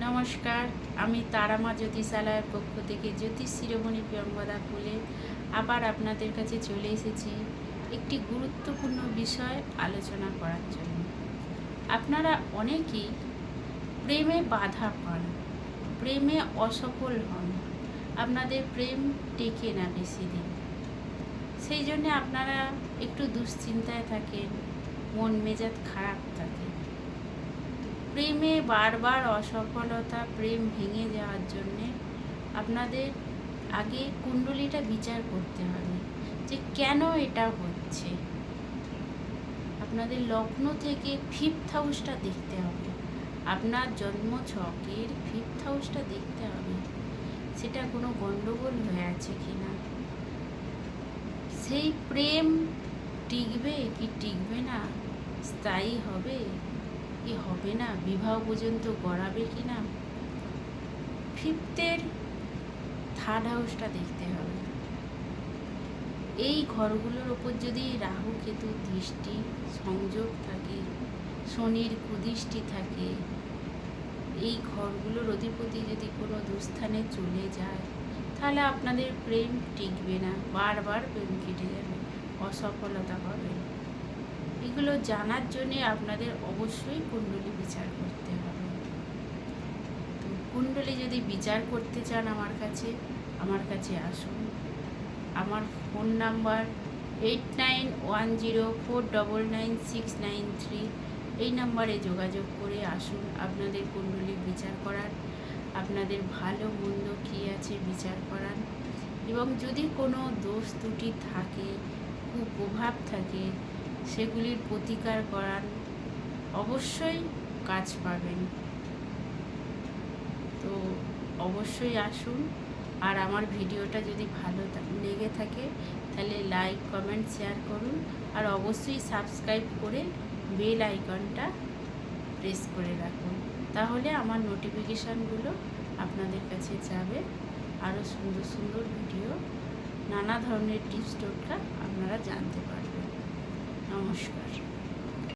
নমস্কার, আমি তারামা জ্যোতিষালয়ের পক্ষ থেকে জ্যোতিষ শিরোমণি প্রিয়ঙ্গদা বলে আবার আপনাদের কাছে চলে এসেছি একটি গুরুত্বপূর্ণ বিষয় আলোচনা করার জন্য। আপনারা অনেকেই প্রেমে বাধা পান, প্রেমে অসফল হন, আপনাদের প্রেম টেকে না বেশি দিন। সেই জন্য আপনারা একটু দুশ্চিন্তায় থাকেন, মন মেজাজ খারাপ থাকে। প্রেমে বারবার অসফলতা, প্রেম ভেঙে যাওয়ার জন্যে আপনাদের আগে কুণ্ডলিটা বিচার করতে হবে যে কেন এটা হচ্ছে। আপনাদের লগ্ন থেকে 5th হাউসটা দেখতে হবে, আপনার জন্ম ছকের 5th হাউসটা দেখতে হবে, সেটা কোনো গণ্ডগোল হয়ে আছে কিনা, সেই প্রেম টিকবে কি টিকবে না, স্থায়ী হবে কি হবে না, বিবাহ পর্যন্ত গড়াবে কি না। 5th 3rd হাউসটা দেখতে হবে। এই ঘরগুলোর ওপর যদি রাহু কেতু দৃষ্টি সংযোগ থাকে, শনির কুদৃষ্টি থাকে, এই ঘরগুলোর অধিপতি যদি কোনো দুস্থানে চলে যায়, তাহলে আপনাদের প্রেম টিকবে না, বারবার প্রেম কেটে যাবে, অসফলতা পাবে। এগুলো জানার জন্যে আপনাদের অবশ্যই কুণ্ডলী বিচার করতে হবে। তো কুণ্ডলী যদি বিচার করতে চান আমার কাছে আসুন। আমার ফোন নাম্বার 8910499693। এই নাম্বারে যোগাযোগ করে আসুন আপনাদের কুণ্ডলী বিচার করার, আপনাদের ভালো মন্দ কী আছে বিচার করান, এবং যদি কোনো দোষ ত্রুটি থাকে, কুপ্রভাব থাকে, সেগুলির প্রতিকার করান, অবশ্যই কাজ পাবেন। তো অবশ্যই আসুন। আর আমার ভিডিওটা যদি ভালো লেগে থাকে তাহলে লাইক, কমেন্ট, শেয়ার করুন, আর অবশ্যই সাবস্ক্রাইব করে বেল আইকনটা প্রেস করে রাখুন, তাহলে আমার নোটিফিকেশানগুলো আপনাদের কাছে যাবে। আরও সুন্দর সুন্দর ভিডিও, নানা ধরনের টিপস টোটকা আপনারা জানতে পারবেন। নমস্কার।